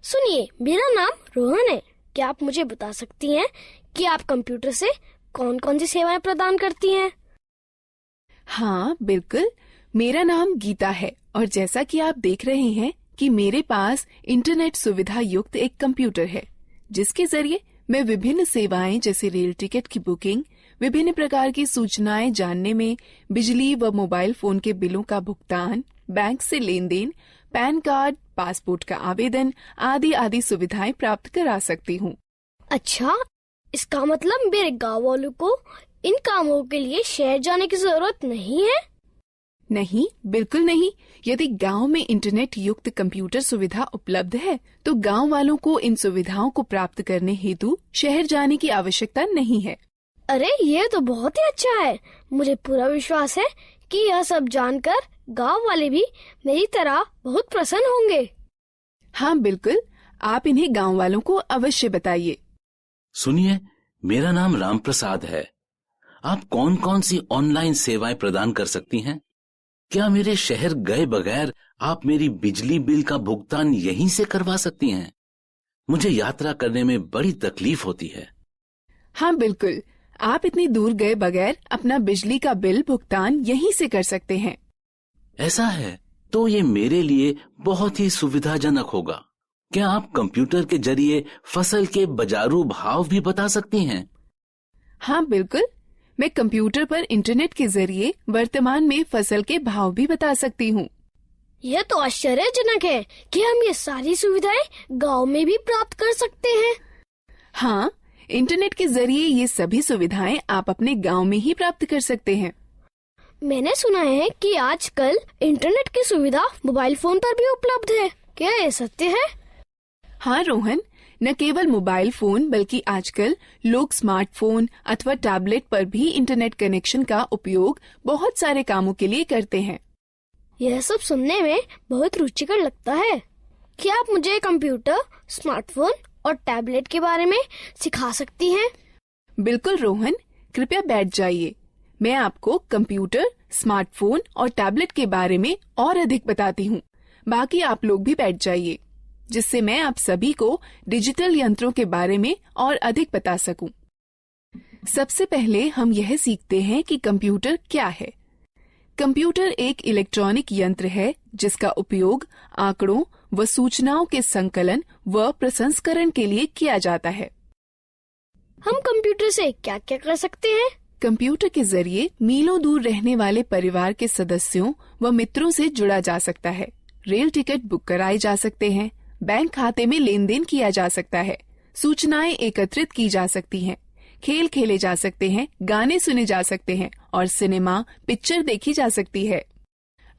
सुनिए, मेरा नाम रोहन है। क्या आप मुझे बता सकती हैं कि आप कंप्यूटर से कौन कौन सी सेवाएं प्रदान करती हैं? हाँ बिल्कुल, मेरा नाम गीता है और जैसा कि आप देख रहे हैं कि मेरे पास इंटरनेट सुविधा युक्त एक कंप्यूटर है, जिसके जरिए मैं विभिन्न सेवाएं जैसे रेल टिकट की बुकिंग, विभिन्न प्रकार की सूचनाएं जानने में, बिजली व मोबाइल फोन के बिलों का भुगतान, बैंक से लेन देन, पैन कार्ड, पासपोर्ट का आवेदन आदि आदि सुविधाएं प्राप्त करा सकती हूँ। अच्छा, इसका मतलब मेरे गाँव वालों को इन कामों के लिए शहर जाने की जरूरत नहीं है? नहीं, बिल्कुल नहीं। यदि गांव में इंटरनेट युक्त कंप्यूटर सुविधा उपलब्ध है, तो गांव वालों को इन सुविधाओं को प्राप्त करने हेतु शहर जाने की आवश्यकता नहीं है। अरे, ये तो बहुत ही अच्छा है। मुझे पूरा विश्वास है कि यह सब जानकर गांव वाले भी मेरी तरह बहुत प्रसन्न होंगे। हाँ बिल्कुल, आप इन्हें गांव वालों को अवश्य बताइए। सुनिए, मेरा नाम राम प्रसाद है। आप कौन कौन सी ऑनलाइन सेवाएं प्रदान कर सकती हैं? क्या मेरे शहर गए बगैर आप मेरी बिजली बिल का भुगतान यहीं से करवा सकती हैं? मुझे यात्रा करने में बड़ी तकलीफ होती है। हाँ बिल्कुल, आप इतनी दूर गए बगैर अपना बिजली का बिल भुगतान यहीं से कर सकते हैं। ऐसा है तो ये मेरे लिए बहुत ही सुविधाजनक होगा। क्या आप कंप्यूटर के जरिए फसल के बाजारू भाव भी बता सकती हैं? हाँ बिल्कुल, मैं कंप्यूटर पर इंटरनेट के जरिए वर्तमान में फसल के भाव भी बता सकती हूँ। यह तो आश्चर्यजनक है कि हम ये सारी सुविधाएं गांव में भी प्राप्त कर सकते हैं। हाँ, इंटरनेट के जरिए ये सभी सुविधाएं आप अपने गांव में ही प्राप्त कर सकते हैं। मैंने सुना है कि आजकल इंटरनेट की सुविधा मोबाइल फोन पर भी उपलब्ध है। क्या ये सत्य है? हाँ रोहन, न केवल मोबाइल फोन बल्कि आजकल लोग स्मार्टफोन अथवा टैबलेट पर भी इंटरनेट कनेक्शन का उपयोग बहुत सारे कामों के लिए करते हैं। यह सब सुनने में बहुत रुचिकर लगता है। क्या आप मुझे कंप्यूटर, स्मार्टफोन और टैबलेट के बारे में सिखा सकती हैं? बिल्कुल रोहन, कृपया बैठ जाइए। मैं आपको कंप्यूटर, स्मार्टफोन और टैबलेट के बारे में और अधिक बताती हूँ। बाकी आप लोग भी बैठ जाइए, जिससे मैं आप सभी को डिजिटल यंत्रों के बारे में और अधिक बता सकूं। सबसे पहले हम यह सीखते हैं कि कंप्यूटर क्या है। कंप्यूटर एक इलेक्ट्रॉनिक यंत्र है जिसका उपयोग आंकड़ों व सूचनाओं के संकलन व प्रसंस्करण के लिए किया जाता है। हम कंप्यूटर से क्या क्या कर सकते हैं? कंप्यूटर के जरिए मीलों दूर रहने वाले परिवार के सदस्यों व मित्रों से जुड़ा जा सकता है। रेल टिकट बुक कराए जा सकते हैं, बैंक खाते में लेन देन किया जा सकता है, सूचनाएं एकत्रित की जा सकती हैं, खेल खेले जा सकते हैं, गाने सुने जा सकते हैं और सिनेमा पिक्चर देखी जा सकती है।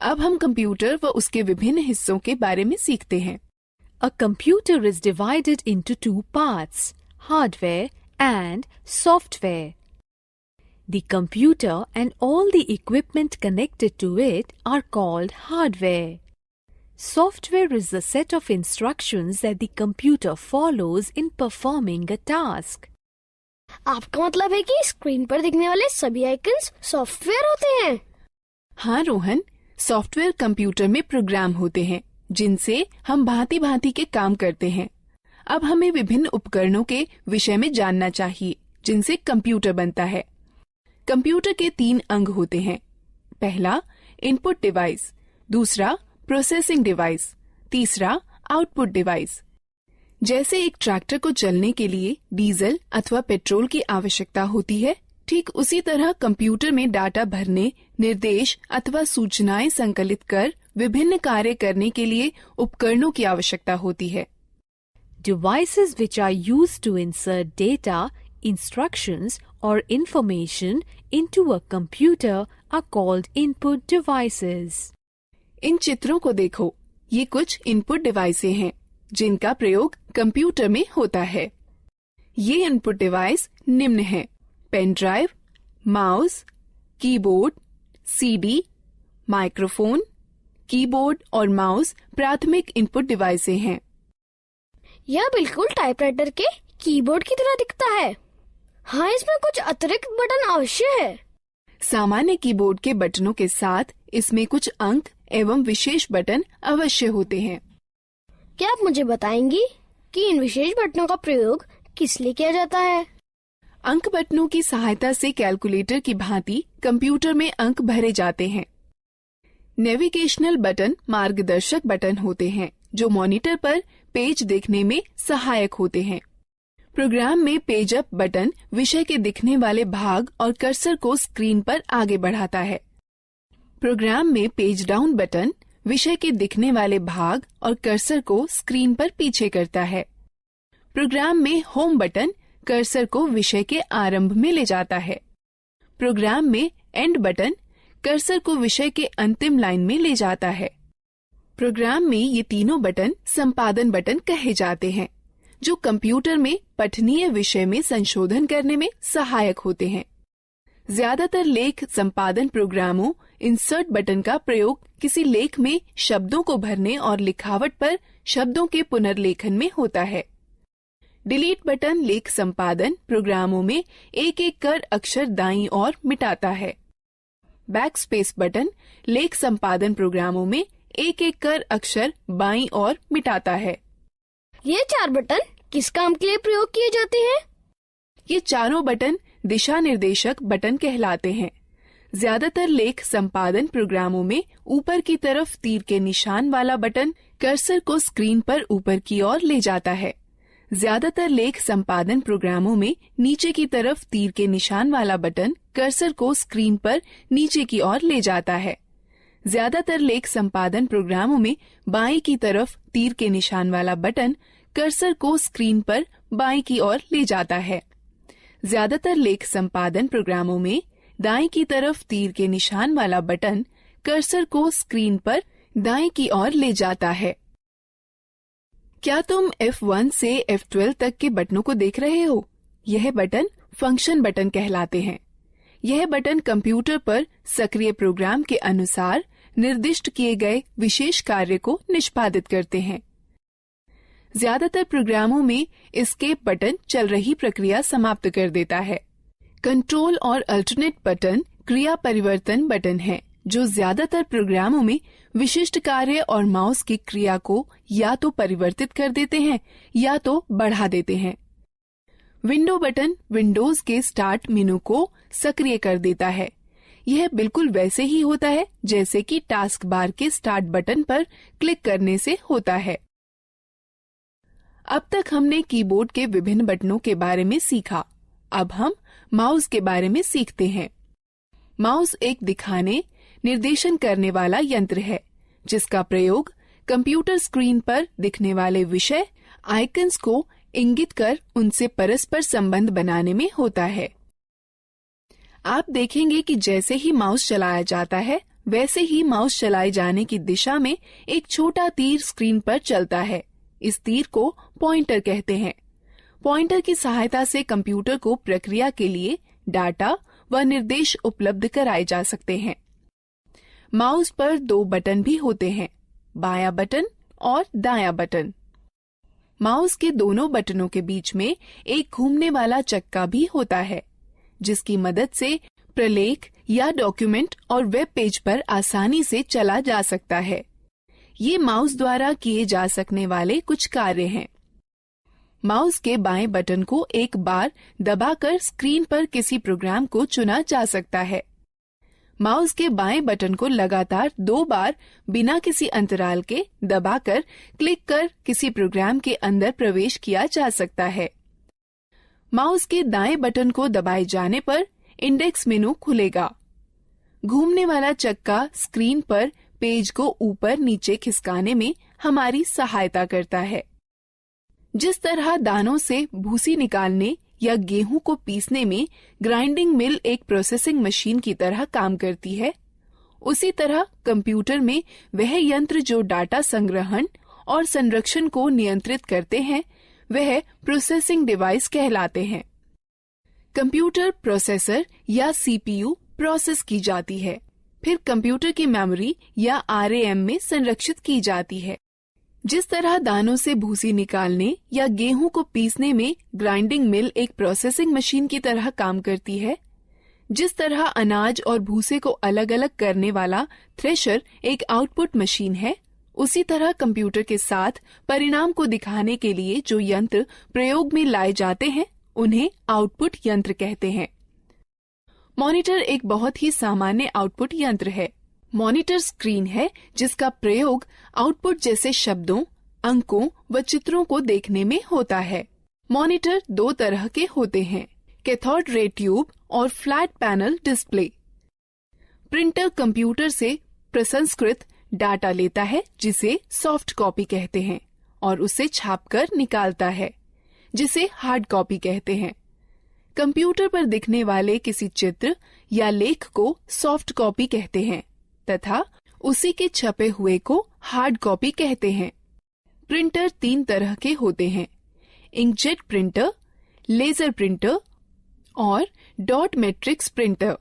अब हम कंप्यूटर व उसके विभिन्न हिस्सों के बारे में सीखते हैं। A computer is divided into two parts, hardware and software. The computer and all the equipment connected to it are called hardware. Software is the set of instructions that the computer follows in performing a task. आपका मतलब है कि screen पर दिखने वाले सभी icons software होते हैं? हाँ रोहन, सॉफ्टवेयर कंप्यूटर में प्रोग्राम होते हैं जिनसे हम भांति भांति के काम करते हैं। अब हमें विभिन्न उपकरणों के विषय में जानना चाहिए जिनसे कंप्यूटर बनता है। कंप्यूटर के 3 अंग होते हैं। पहला इनपुट डिवाइस, दूसरा प्रोसेसिंग डिवाइस, तीसरा आउटपुट डिवाइस। जैसे एक ट्रैक्टर को चलने के लिए डीजल अथवा पेट्रोल की आवश्यकता होती है, ठीक उसी तरह कंप्यूटर में डाटा भरने, निर्देश अथवा सूचनाएं संकलित कर विभिन्न कार्य करने के लिए उपकरणों की आवश्यकता होती है। Devices which are used to insert data, instructions or information into a computer are called input devices. इन चित्रों को देखो, ये कुछ इनपुट डिवाइसें हैं जिनका प्रयोग कंप्यूटर में होता है। ये इनपुट डिवाइस निम्न हैं: pen drive, mouse, keyboard, CD, microphone. Keyboard और माउस प्राथमिक इनपुट डिवाइसें हैं। यह बिल्कुल टाइपराइटर के कीबोर्ड की तरह दिखता है। हाँ, इसमें कुछ अतिरिक्त बटन अवश्य है। सामान्य कीबोर्ड के बटनों के साथ इसमें कुछ अंक एवं विशेष बटन अवश्य होते हैं। क्या आप मुझे बताएंगी कि इन विशेष बटनों का प्रयोग किस लिए किया जाता है? अंक बटनों की सहायता से कैलकुलेटर की भांति कंप्यूटर में अंक भरे जाते हैं। नेविगेशनल बटन मार्गदर्शक बटन होते हैं जो मॉनिटर पर पेज देखने में सहायक होते हैं। प्रोग्राम में पेज अप बटन विषय के दिखने वाले भाग और कर्सर को स्क्रीन पर आगे बढ़ाता है। प्रोग्राम में पेज डाउन बटन विषय के दिखने वाले भाग और कर्सर को स्क्रीन पर पीछे करता है। प्रोग्राम में होम बटन कर्सर को विषय के आरंभ में ले जाता है। प्रोग्राम में एंड बटन कर्सर को विषय के अंतिम लाइन में ले जाता है। प्रोग्राम में ये तीनों बटन संपादन बटन कहे जाते हैं, जो कंप्यूटर में पठनीय विषय में संशोधन करने में सहायक होते हैं। ज्यादातर लेख संपादन प्रोग्रामों इंसर्ट बटन का प्रयोग किसी लेख में शब्दों को भरने और लिखावट पर शब्दों के पुनर्लेखन में होता है। डिलीट बटन लेख संपादन प्रोग्रामों में एक एक कर अक्षर दाईं ओर मिटाता है। बैकस्पेस बटन लेख संपादन प्रोग्रामों में एक एक कर अक्षर बाईं ओर मिटाता है। ये 4 बटन किस काम के लिए प्रयोग किए जाते हैं? ये चारों बटन दिशा निर्देशक बटन कहलाते हैं। ज्यादातर लेख संपादन प्रोग्रामों में ऊपर की तरफ तीर के निशान वाला बटन कर्सर को स्क्रीन पर ऊपर की ओर ले जाता है। ज्यादातर लेख संपादन प्रोग्रामों में नीचे की तरफ तीर के निशान वाला बटन कर्सर को स्क्रीन पर नीचे की ओर ले जाता है। ज्यादातर लेख संपादन प्रोग्रामों में बाईं की तरफ तीर के निशान वाला बटन कर्सर को स्क्रीन पर बाईं की ओर ले जाता है। ज्यादातर लेख संपादन प्रोग्रामों में दाईं की तरफ तीर के निशान वाला बटन कर्सर को स्क्रीन पर दाईं की ओर ले जाता है। क्या तुम F1 से F12 तक के बटनों को देख रहे हो? यह बटन फंक्शन बटन कहलाते हैं। यह बटन कंप्यूटर पर सक्रिय प्रोग्राम के अनुसार निर्दिष्ट किए गए विशेष कार्य को निष्पादित करते हैं। ज्यादातर प्रोग्रामों में एस्केप बटन चल रही प्रक्रिया समाप्त कर देता है। कंट्रोल और अल्टरनेट बटन क्रिया परिवर्तन बटन है, जो ज्यादातर प्रोग्रामों में विशिष्ट कार्य और माउस की क्रिया को या तो परिवर्तित कर देते हैं या तो बढ़ा देते हैं। विंडो बटन विंडोज के स्टार्ट मेनू को सक्रिय कर देता है। यह बिल्कुल वैसे ही होता है जैसे कि टास्क बार के स्टार्ट बटन पर क्लिक करने से होता है। अब तक हमने कीबोर्ड के विभिन्न बटनों के बारे में सीखा। अब हम माउस के बारे में सीखते हैं। माउस एक दिखाने, निर्देशन करने वाला यंत्र है, जिसका प्रयोग कंप्यूटर स्क्रीन पर दिखने वाले विषय आइकन्स को इंगित कर उनसे परस्पर संबंध बनाने में होता है। आप देखेंगे कि जैसे ही माउस चलाया जाता है, वैसे ही माउस चलाए जाने की दिशा में एक छोटा तीर स्क्रीन पर चलता है। इस तीर को पॉइंटर कहते हैं। पॉइंटर की सहायता से कंप्यूटर को प्रक्रिया के लिए डाटा व निर्देश उपलब्ध कराए जा सकते हैं। माउस पर 2 बटन भी होते हैं, बायां बटन और दायां बटन। माउस के दोनों बटनों के बीच में एक घूमने वाला चक्का भी होता है, जिसकी मदद से प्रलेख या डॉक्यूमेंट और वेब पेज पर आसानी से चला जा सकता है। ये माउस द्वारा किए जा सकने वाले कुछ कार्य हैं। माउस के बाएं बटन को एक बार दबाकर स्क्रीन पर किसी प्रोग्राम को चुना जा सकता है। माउस के बाएं बटन को लगातार 2 बार बिना किसी अंतराल के दबाकर क्लिक कर किसी प्रोग्राम के अंदर प्रवेश किया जा सकता है। माउस के दाएं बटन को दबाए जाने पर इंडेक्स मेनू खुलेगा। घूमने वाला चक्का स्क्रीन पर पेज को ऊपर नीचे खिसकाने में हमारी सहायता करता है। जिस तरह दानों से भूसी निकालने या गेहूं को पीसने में ग्राइंडिंग मिल एक प्रोसेसिंग मशीन की तरह काम करती है, उसी तरह कंप्यूटर में वह यंत्र जो डाटा संग्रहण और संरक्षण को नियंत्रित करते हैं, वह प्रोसेसिंग डिवाइस कहलाते हैं। कंप्यूटर प्रोसेसर या सीपीयू प्रोसेस की जाती है, फिर कंप्यूटर की मेमोरी या आरएएम में संरक्षित की जाती है। जिस तरह दानों से भूसी निकालने या गेहूं को पीसने में ग्राइंडिंग मिल एक प्रोसेसिंग मशीन की तरह काम करती है, जिस तरह अनाज और भूसे को अलग अलग करने वाला थ्रेशर एक आउटपुट मशीन है, उसी तरह कंप्यूटर के साथ परिणाम को दिखाने के लिए जो यंत्र प्रयोग में लाए जाते हैं उन्हें आउटपुट यंत्र कहते हैं। मॉनिटर एक बहुत ही सामान्य आउटपुट यंत्र है। मॉनिटर स्क्रीन है जिसका प्रयोग आउटपुट जैसे शब्दों, अंकों व चित्रों को देखने में होता है। मॉनिटर दो तरह के होते हैं, कैथोड रे ट्यूब और flat panel display. Printer computer से प्रसंस्कृत डाटा लेता है जिसे सॉफ्ट कॉपी कहते हैं और उसे छापकर निकालता है जिसे हार्ड कॉपी कहते हैं। कंप्यूटर पर दिखने वाले किसी चित्र या लेख को सॉफ्ट कॉपी कहते हैं तथा उसी के छपे हुए को हार्ड कॉपी कहते हैं। प्रिंटर तीन तरह के होते हैं, इंकजेट प्रिंटर, लेजर प्रिंटर और डॉट मैट्रिक्स प्रिंटर।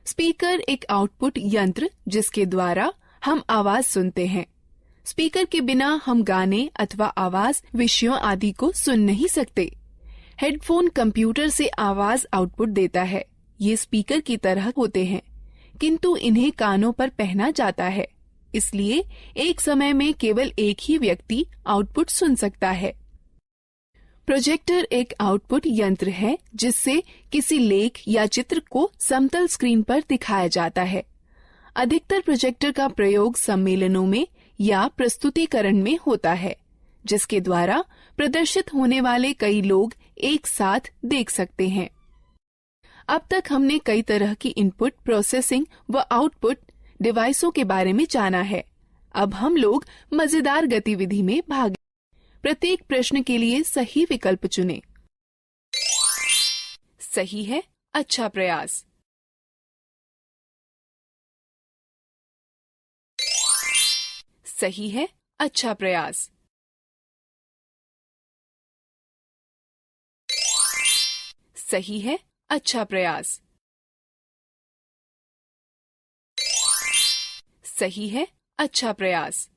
स्पीकर एक आउटपुट यंत्र जिसके द्वारा हम आवाज सुनते हैं। स्पीकर के बिना हम गाने अथवा आवाज विषयों आदि को सुन नहीं सकते। हेडफोन कंप्यूटर से आवाज आउटपुट देता है। ये स्पीकर की तरह होते हैं किंतु इन्हें कानों पर पहना जाता है, इसलिए एक समय में केवल एक ही व्यक्ति आउटपुट सुन सकता है। प्रोजेक्टर एक आउटपुट यंत्र है जिससे किसी लेख या चित्र को समतल स्क्रीन पर दिखाया जाता है। अधिकतर प्रोजेक्टर का प्रयोग सम्मेलनों में या प्रस्तुतिकरण में होता है जिसके द्वारा प्रदर्शित होने वाले कई लोग एक साथ देख सकते हैं। अब तक हमने कई तरह की इनपुट प्रोसेसिंग व आउटपुट डिवाइसों के बारे में जाना है। अब हम लोग मजेदार गतिविधि में भाग। प्रत्येक प्रश्न के लिए सही विकल्प चुनें। सही है, अच्छा प्रयास। सही है, अच्छा प्रयास। सही है, अच्छा प्रयास। सही है, अच्छा प्रयास।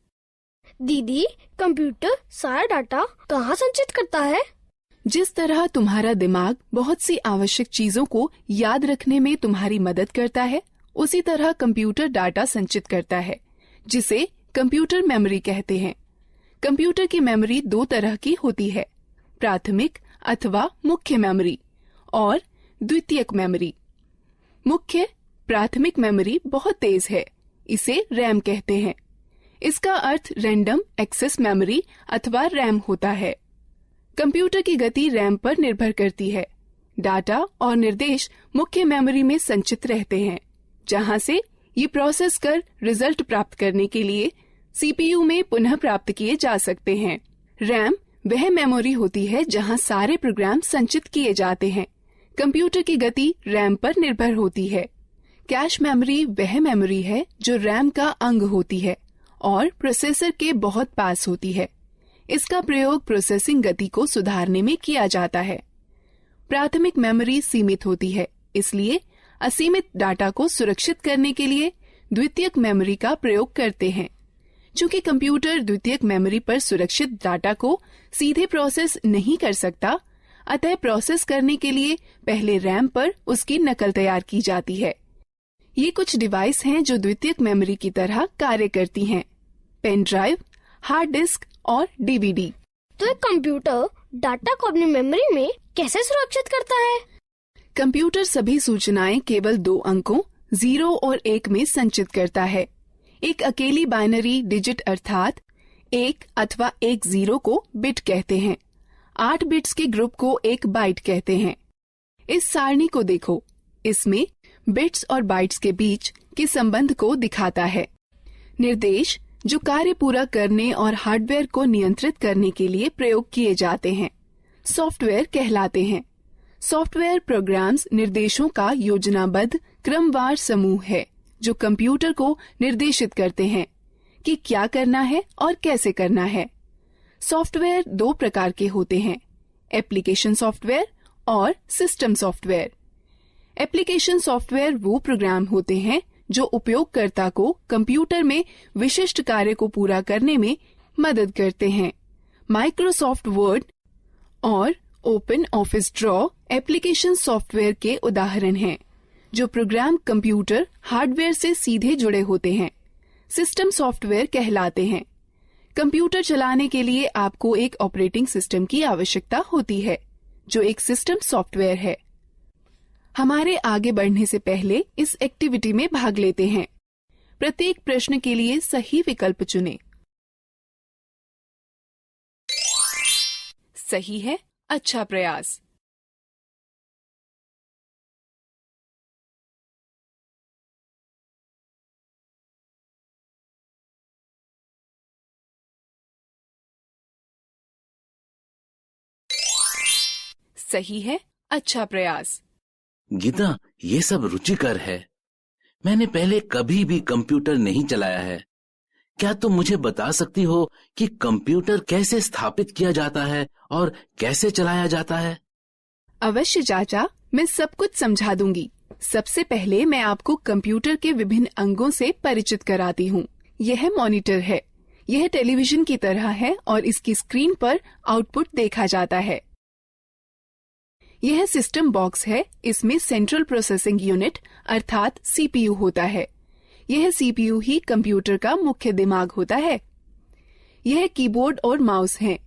दीदी, कंप्यूटर सारा डाटा कहाँ संचित करता है? जिस तरह तुम्हारा दिमाग बहुत सी आवश्यक चीजों को याद रखने में तुम्हारी मदद करता है, उसी तरह कंप्यूटर डाटा संचित करता है जिसे कंप्यूटर मेमोरी कहते हैं। कंप्यूटर की मेमोरी दो तरह की होती है, प्राथमिक अथवा मुख्य मेमोरी और द्वितीयक मेमोरी। मुख्य प्राथमिक मेमोरी बहुत तेज है, इसे रैम कहते हैं। इसका अर्थ रैंडम एक्सेस मेमोरी अथवा रैम होता है। कंप्यूटर की गति रैम पर निर्भर करती है। डाटा और निर्देश मुख्य मेमोरी में संचित रहते हैं, जहां से ये प्रोसेस कर रिजल्ट प्राप्त करने के लिए सीपीयू में पुनः प्राप्त किए जा सकते हैं। रैम वह मेमोरी होती है जहां सारे प्रोग्राम संचित किए जाते हैं। कंप्यूटर की गति रैम पर निर्भर होती है। कैश मेमोरी वह मेमोरी है जो रैम का अंग होती है और प्रोसेसर के बहुत पास होती है। इसका प्रयोग प्रोसेसिंग गति को सुधारने में किया जाता है। प्राथमिक मेमोरी सीमित होती है, इसलिए असीमित डाटा को सुरक्षित करने के लिए द्वितीयक मेमोरी का प्रयोग करते हैं। चूंकि कंप्यूटर द्वितीयक मेमोरी पर सुरक्षित डाटा को सीधे प्रोसेस नहीं कर सकता, अतः प्रोसेस करने के लिए पहले रैम पर उसकी नकल तैयार की जाती है। ये कुछ डिवाइस हैं जो द्वितीयक मेमोरी की तरह कार्य करती हैं: पेन ड्राइव, हार्ड डिस्क और डीवीडी। तो एक कंप्यूटर डाटा को अपनी मेमोरी में कैसे सुरक्षित करता है? कंप्यूटर सभी सूचनाएं केवल दो अंकों 0 और 1 में संचित करता है। एक अकेली बाइनरी डिजिट अर्थात 1 अथवा 10 को बिट कहते हैं। 8 बिट्स के ग्रुप को एक बाइट कहते हैं। इस सारणी को देखो, इसमें बिट्स और बाइट्स के बीच के संबंध को दिखाता है। निर्देश जो कार्य पूरा करने और हार्डवेयर को नियंत्रित करने के लिए प्रयोग किए जाते हैं, सॉफ्टवेयर कहलाते हैं। सॉफ्टवेयर प्रोग्राम्स निर्देशों का योजनाबद्ध क्रमवार समूह है जो कंप्यूटर को निर्देशित करते हैं कि क्या करना है और कैसे करना है। सॉफ्टवेयर दो प्रकार के होते हैं, एप्लीकेशन सॉफ्टवेयर और सिस्टम सॉफ्टवेयर। एप्लीकेशन सॉफ्टवेयर वो प्रोग्राम होते हैं जो उपयोगकर्ता को कंप्यूटर में विशिष्ट कार्य को पूरा करने में मदद करते हैं। माइक्रोसॉफ्ट वर्ड और open office draw application software के उदाहरण हैं, जो प्रोग्राम कंप्यूटर हार्डवेयर से सीधे जुड़े होते हैं। सिस्टम सॉफ्टवेयर कहलाते हैं। कंप्यूटर चलाने के लिए आपको एक ऑपरेटिंग सिस्टम की आवश्यकता होती है, जो एक सिस्टम सॉफ्टवेयर है। हमारे आगे बढ़ने से पहले इस एक्टिविटी में भाग लेते हैं। प्रत्येक प्रश्न के लिए सही विकल्प चुनें। सही है, अच्छा प्रयास। सही है, अच्छा प्रयास। गीता, ये सब रुचिकर है। मैंने पहले कभी भी कंप्यूटर नहीं चलाया है। क्या तुम मुझे बता सकती हो कि कंप्यूटर कैसे स्थापित किया जाता है और कैसे चलाया जाता है? अवश्य चाचा, मैं सब कुछ समझा दूंगी। सबसे पहले मैं आपको कंप्यूटर के विभिन्न अंगों से परिचित कराती हूँ। यह मॉनिटर है। यह टेलीविजन की तरह है और इसकी स्क्रीन पर आउटपुट देखा जाता है। यह सिस्टम बॉक्स है। इसमें सेंट्रल प्रोसेसिंग यूनिट अर्थात सीपीयू होता है। यह सीपीयू ही कंप्यूटर का मुख्य दिमाग होता है। यह कीबोर्ड और माउस हैं।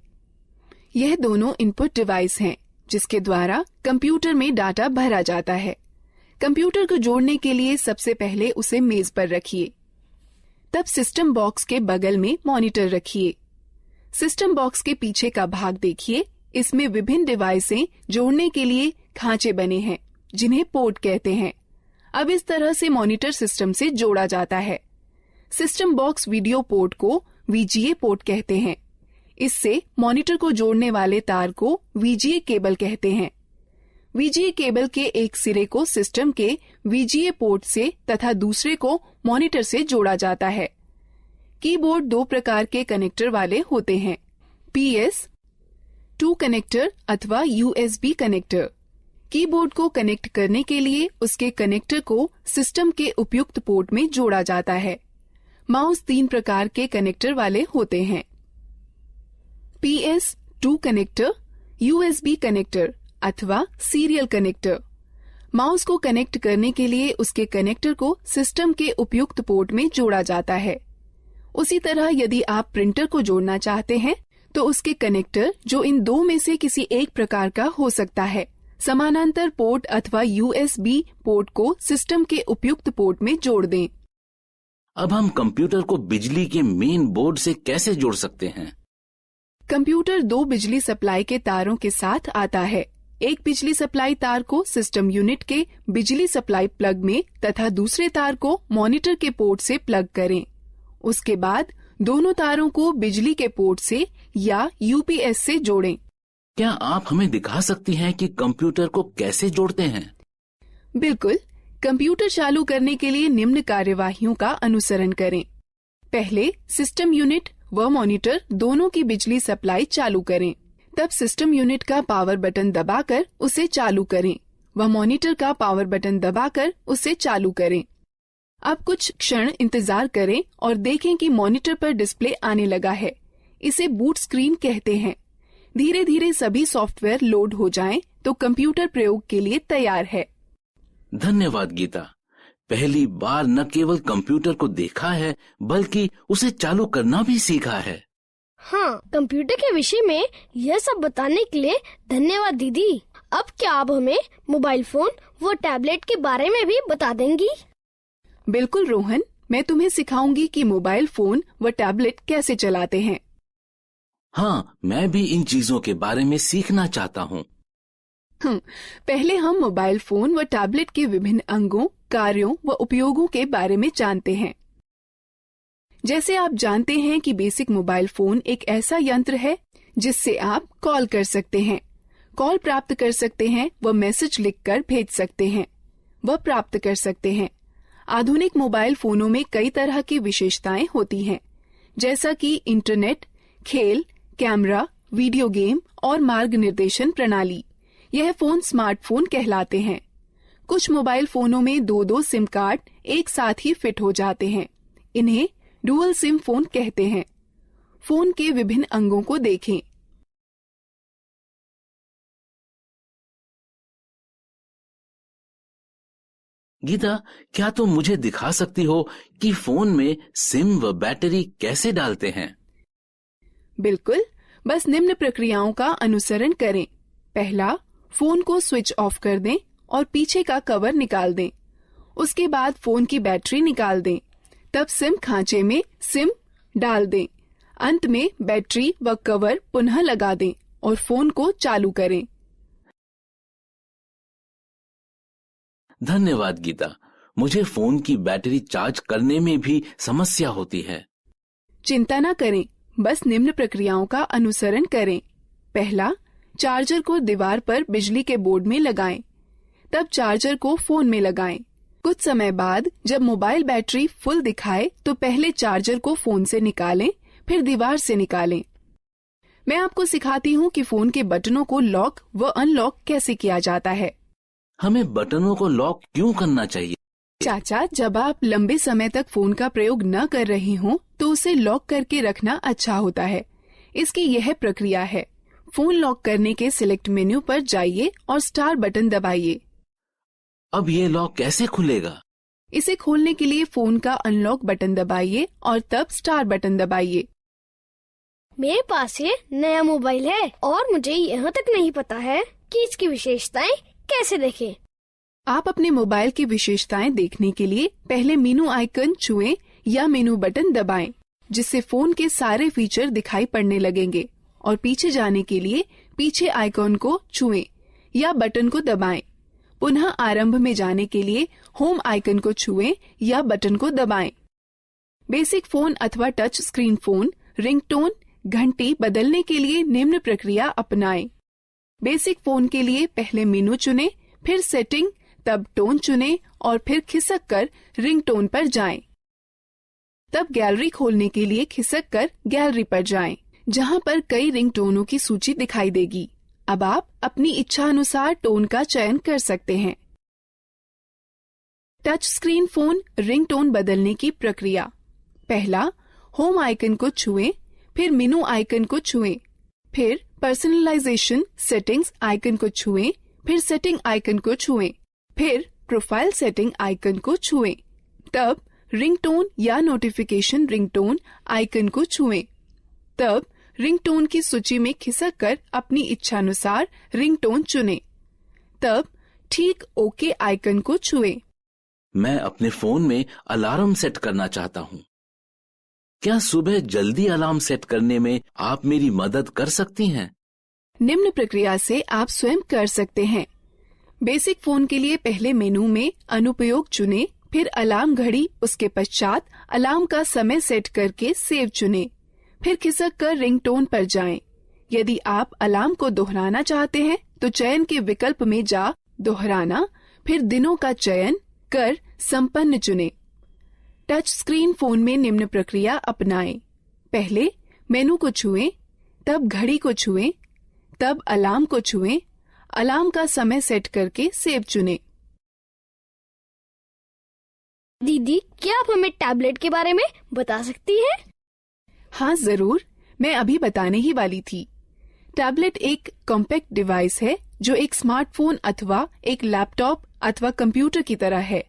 यह दोनों इनपुट डिवाइस हैं, जिसके द्वारा कंप्यूटर में डाटा भरा जाता है। कंप्यूटर को जोड़ने के लिए सबसे पहले उसे मेज पर रखिए। तब सिस्टम बॉक्स के बगल में मॉनिटर रखिए। सिस्टम बॉक्स के पीछे का भाग देखिए। इसमें विभिन्न डिवाइसें जोड़ने के लिए खांचे बने हैं, जिन्हें पोर्ट कहते हैं। अब इस तरह से मॉनिटर सिस्टम से जोड़ा जाता है। सिस्टम बॉक्स वीडियो पोर्ट को वीजीए पोर्ट कहते हैं। इससे मॉनिटर को जोड़ने वाले तार को वीजीए केबल कहते हैं। वीजीए केबल के एक सिरे को सिस्टम के वीजीए पोर्ट से तथा दूसरे को मॉनिटर से जोड़ा जाता है। कीबोर्ड दो प्रकार के कनेक्टर वाले होते हैं, PS2 कनेक्टर अथवा USB कनेक्टर। कीबोर्ड को कनेक्ट करने के लिए उसके कनेक्टर को सिस्टम के उपयुक्त पोर्ट में जोड़ा जाता है। माउस 3 प्रकार के कनेक्टर वाले होते हैं, PS2 कनेक्टर, USB कनेक्टर अथवा सीरियल कनेक्टर। माउस को कनेक्ट करने के लिए उसके कनेक्टर को सिस्टम के उपयुक्त पोर्ट में जोड़ा जाता है। उसी तरह यदि आप प्रिंटर को जोड़ना चाहते हैं तो उसके कनेक्टर, जो इन दो में से किसी एक प्रकार का हो सकता है, समानांतर पोर्ट अथवा USB पोर्ट को सिस्टम के उपयुक्त पोर्ट में जोड़ दें। अब हम कंप्यूटर को बिजली के मेन बोर्ड से कैसे जोड़ सकते हैं? कंप्यूटर 2 बिजली सप्लाई के तारों के साथ आता है। एक बिजली सप्लाई तार को सिस्टम यूनिट के बिजली सप्लाई प्लग में तथा दूसरे तार को मॉनिटर के पोर्ट से प्लग करें। उसके बाद दोनों तारों को बिजली के पोर्ट से या UPS से जोड़ें। क्या आप हमें दिखा सकती हैं कि कंप्यूटर को कैसे जोड़ते हैं? बिल्कुल। कंप्यूटर चालू करने के लिए निम्न कार्यवाहियों का अनुसरण करें। पहले सिस्टम यूनिट व मॉनिटर दोनों की बिजली सप्लाई चालू करें। तब सिस्टम यूनिट का पावर बटन दबाकर उसे चालू करें व मॉनिटर का पावर बटन दबाकर उसे चालू करें। अब कुछ क्षण इंतजार करें और देखें कि मॉनिटर पर डिस्प्ले आने लगा है। इसे बूट स्क्रीन कहते हैं। धीरे धीरे सभी सॉफ्टवेयर लोड हो जाएं तो कंप्यूटर प्रयोग के लिए तैयार है। धन्यवाद गीता। पहली बार न केवल कंप्यूटर को देखा है बल्कि उसे चालू करना भी सीखा है। हाँ, कंप्यूटर के विषय में यह सब बताने के लिए धन्यवाद दीदी। अब क्या आप हमें मोबाइल फोन व टैबलेट के बारे में भी बता देंगी? बिल्कुल रोहन, मैं तुम्हें सिखाऊंगी कि मोबाइल फोन व टैबलेट कैसे चलाते हैं। हाँ, मैं भी इन चीजों के बारे में सीखना चाहता हूँ। पहले हम मोबाइल फोन व टैबलेट के विभिन्न अंगों, कार्यों व उपयोगों के बारे में जानते हैं। जैसे आप जानते हैं कि बेसिक मोबाइल फोन एक ऐसा यंत्र है जिससे आप कॉल कर सकते हैं, कॉल प्राप्त कर सकते हैं व मैसेज लिखकर भेज सकते हैं व प्राप्त कर सकते हैं। आधुनिक मोबाइल फोनों में कई तरह की विशेषताएं होती हैं, जैसा कि इंटरनेट, खेल, कैमरा, वीडियो गेम और मार्ग निर्देशन प्रणाली। यह फोन स्मार्टफोन कहलाते हैं। कुछ मोबाइल फोनों में 2-2 सिम कार्ड एक साथ ही फिट हो जाते हैं। इन्हें डुअल सिम फोन कहते हैं। फोन के विभिन्न अंगों को देखें। गीता, क्या तुम मुझे दिखा सकती हो कि फोन में सिम व बैटरी कैसे डालते हैं? बिल्कुल, बस निम्न प्रक्रियाओं का अनुसरण करें। पहला, फोन को स्विच ऑफ कर दें और पीछे का कवर निकाल दें। उसके बाद फोन की बैटरी निकाल दें। तब सिम खांचे में सिम डाल दें। अंत में बैटरी व कवर पुनः लगा दें और फोन को चालू करें। धन्यवाद गीता, मुझे फोन की बैटरी चार्ज करने में भी समस्या होती है। चिंता न करें, बस निम्न प्रक्रियाओं का अनुसरण करें। पहला, चार्जर को दीवार पर बिजली के बोर्ड में लगाएं। तब चार्जर को फोन में लगाएं। कुछ समय बाद जब मोबाइल बैटरी फुल दिखाए तो पहले चार्जर को फोन से निकालें, फिर दीवार से निकालें। मैं आपको सिखाती हूँ कि फोन के बटनों को लॉक व अनलॉक कैसे किया जाता है। हमें बटनों को लॉक क्यों करना चाहिए? चाचा, जब आप लंबे समय तक फोन का प्रयोग न कर रही हों तो उसे लॉक करके रखना अच्छा होता है। इसकी यह प्रक्रिया है। फोन लॉक करने के सिलेक्ट मेन्यू पर जाइए और स्टार बटन दबाइए। अब ये लॉक कैसे खुलेगा? इसे खोलने के लिए फोन का अनलॉक बटन दबाइए और तब स्टार बटन दबाइए। मेरे पास ये नया मोबाइल है और मुझे यहाँ तक नहीं पता है कि इसकी विशेषताएं कैसे देखें। आप अपने मोबाइल की विशेषताएं देखने के लिए पहले मेनू आइकन छुएं या मेनू बटन दबाएं, जिससे फोन के सारे फीचर दिखाई पड़ने लगेंगे। और पीछे जाने के लिए पीछे आइकन को छुएं या बटन को दबाएं। पुनः आरंभ में जाने के लिए होम आइकन को छुएं या बटन को दबाएं। बेसिक फोन अथवा टच स्क्रीन फोन रिंगटोन घंटी बदलने के लिए निम्न प्रक्रिया अपनाएं। बेसिक फोन के लिए पहले मेनू चुनें, फिर सेटिंग, तब टोन चुनें और फिर खिसक कर रिंगटोन पर जाएं। तब गैलरी खोलने के लिए खिसक कर गैलरी पर जाएं, जहां पर कई रिंगटोनों की सूची दिखाई देगी। अब आप अपनी इच्छा अनुसार टोन का चयन कर सकते हैं। टच स्क्रीन फोन रिंगटोन बदलने की प्रक्रिया। पहला, होम आइकन को छुएं, फिर मेनू आइकन को छुएं, फिर पर्सनलाइजेशन सेटिंग्स आइकन को छुएं, फिर सेटिंग आइकन को छुएं, फिर प्रोफाइल सेटिंग आइकन को छुएं। तब रिंगटोन या नोटिफिकेशन रिंगटोन आइकन को छुएं। तब रिंगटोन की सूची में खिसक कर अपनी इच्छानुसार रिंगटोन चुनें। तब ठीक ओके आइकन को छुएं। मैं अपने फोन में अलार्म सेट करना चाहता हूँ। क्या सुबह जल्दी अलार्म सेट करने में आप मेरी मदद कर सकती हैं? निम्न प्रक्रिया से आप स्वयं कर सकते हैं। बेसिक फोन के लिए पहले मेनू में अनुपयोग चुनें, फिर अलार्म घड़ी, उसके पश्चात अलार्म का समय सेट करके सेव चुनें, फिर खिसक कर रिंगटोन पर जाएं। यदि आप अलार्म को दोहराना चाहते हैं तो चयन के विकल्प में जा दोहराना, फिर दिनों का चयन कर संपन्न चुनें। टच स्क्रीन फोन में निम्न प्रक्रिया अपनाएं। पहले मेनू को छुएं, तब घड़ी को छुएं, तब अलार्म को छुएं, अलार्म का समय सेट करके सेव चुनें। दीदी, क्या आप हमें टैबलेट के बारे में बता सकती हैं? हाँ जरूर, मैं अभी बताने ही वाली थी। टैबलेट एक कॉम्पैक्ट डिवाइस है जो एक स्मार्टफोन अथवा एक लैपटॉप अथवा कंप्यूटर की तरह है।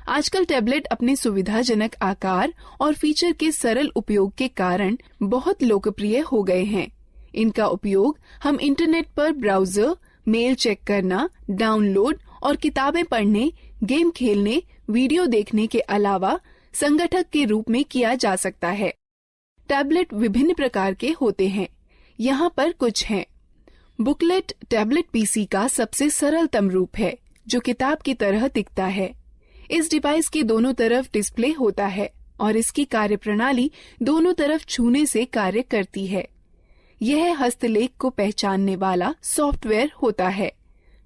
आजकल टैबलेट अपने सुविधाजनक आकार और फीचर के सरल उपयोग के कारण बहुत लोकप्रिय हो गए हैं। इनका उपयोग हम इंटरनेट पर ब्राउजर, मेल चेक करना, डाउनलोड और किताबें पढ़ने, गेम खेलने, वीडियो देखने के अलावा संगठक के रूप में किया जा सकता है। टैबलेट विभिन्न प्रकार के होते हैं। यहाँ पर कुछ हैं। बुकलेट टैबलेट पीसी का सबसे सरलतम रूप है, जो किताब की तरह दिखता है। इस डिवाइस के दोनों तरफ डिस्प्ले होता है और इसकी कार्यप्रणाली दोनों तरफ छूने से कार्य करती है। यह हस्तलेख को पहचानने वाला सॉफ्टवेयर होता है,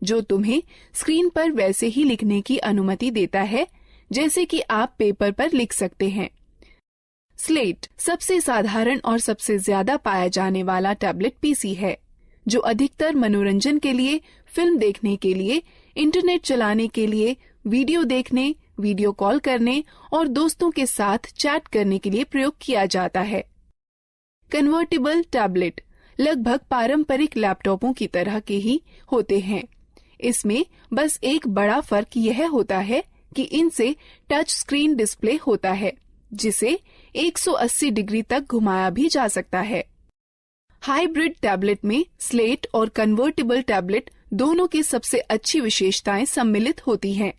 जो तुम्हें स्क्रीन पर वैसे ही लिखने की अनुमति देता है जैसे कि आप पेपर पर लिख सकते हैं। स्लेट सबसे साधारण और सबसे ज्यादा पाया जाने वाला टैबलेट पीसी है, जो अधिकतर मनोरंजन के लिए, फिल्म देखने के लिए, इंटरनेट चलाने के लिए, वीडियो देखने, वीडियो कॉल करने और दोस्तों के साथ चैट करने के लिए प्रयोग किया जाता है। कन्वर्टेबल टैबलेट लगभग पारंपरिक लैपटॉपों की तरह के ही होते हैं। इसमें बस एक बड़ा फर्क यह होता है कि इनसे टच स्क्रीन डिस्प्ले होता है, जिसे 180 डिग्री तक घुमाया भी जा सकता है। हाइब्रिड टैबलेट में स्लेट और कन्वर्टेबल टैबलेट दोनों की सबसे अच्छी विशेषताएं सम्मिलित होती हैं।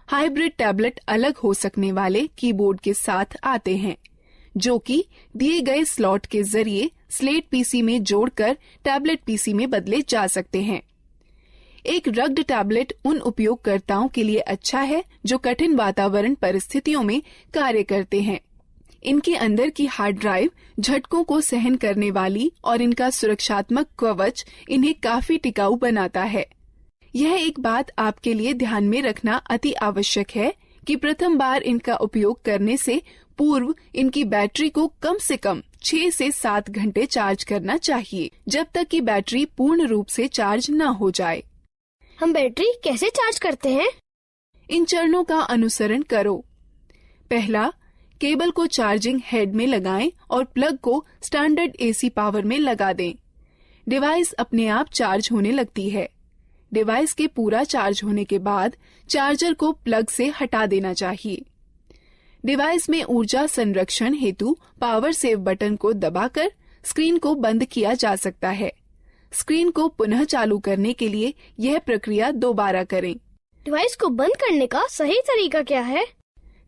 हाइब्रिड टैबलेट अलग हो सकने वाले कीबोर्ड के साथ आते हैं, जो कि दिए गए स्लॉट के जरिए स्लेट पीसी में जोड़कर टैबलेट पीसी में बदले जा सकते हैं। एक रग्ड टैबलेट उन उपयोगकर्ताओं के लिए अच्छा है जो कठिन वातावरण परिस्थितियों में कार्य करते हैं। इनके अंदर की हार्ड ड्राइव झटकों को सहन करने वाली और इनका सुरक्षात्मक कवच इन्हें काफी टिकाऊ बनाता है। यह एक बात आपके लिए ध्यान में रखना अति आवश्यक है कि प्रथम बार इनका उपयोग करने से पूर्व इनकी बैटरी को कम से कम 6 से 7 घंटे चार्ज करना चाहिए, जब तक कि बैटरी पूर्ण रूप से चार्ज न हो जाए। हम बैटरी कैसे चार्ज करते हैं? इन चरणों का अनुसरण करो। पहला, केबल को चार्जिंग हेड में लगाएं और प्लग को स्टैंडर्ड एसी पावर में लगा दें। डिवाइस अपने आप चार्ज होने लगती है। डिवाइस के पूरा चार्ज होने के बाद चार्जर को प्लग से हटा देना चाहिए। डिवाइस में ऊर्जा संरक्षण हेतु पावर सेव बटन को दबाकर स्क्रीन को बंद किया जा सकता है। स्क्रीन को पुनः चालू करने के लिए यह प्रक्रिया दोबारा करें। डिवाइस को बंद करने का सही तरीका क्या है?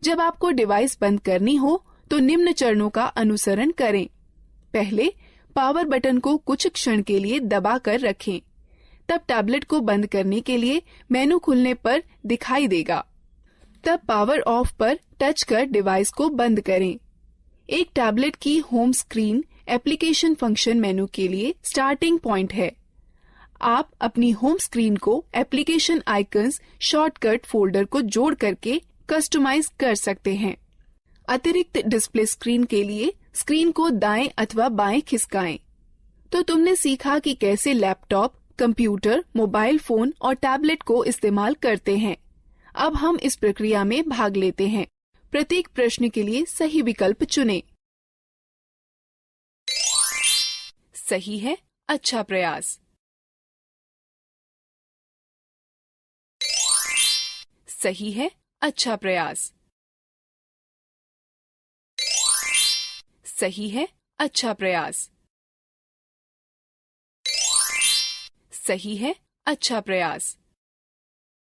जब आपको डिवाइस बंद करनी हो तो निम्न चरणों का अनुसरण करें। पहले, पावर बटन को कुछ क्षण के लिए दबाकर रखें। तब टैबलेट को बंद करने के लिए मेनू खुलने पर दिखाई देगा। तब पावर ऑफ पर टच कर डिवाइस को बंद करें। एक टैबलेट की होम स्क्रीन एप्लीकेशन फंक्शन मेनू के लिए स्टार्टिंग पॉइंट है। आप अपनी होम स्क्रीन को एप्लीकेशन आइकन्स शॉर्टकट फोल्डर को जोड़ करके कस्टमाइज कर सकते हैं। अतिरिक्त डिस्प्ले स्क्रीन के लिए स्क्रीन को दाएं अथवा बाएं खिसकाएं। तो तुमने सीखा कि कैसे लैपटॉप, कंप्यूटर, मोबाइल फोन और टैबलेट को इस्तेमाल करते हैं। अब हम इस प्रक्रिया में भाग लेते हैं। प्रत्येक प्रश्न के लिए सही विकल्प चुनें। सही है, अच्छा प्रयास। सही है, अच्छा प्रयास। सही है, अच्छा प्रयास। सही है, अच्छा प्रयास।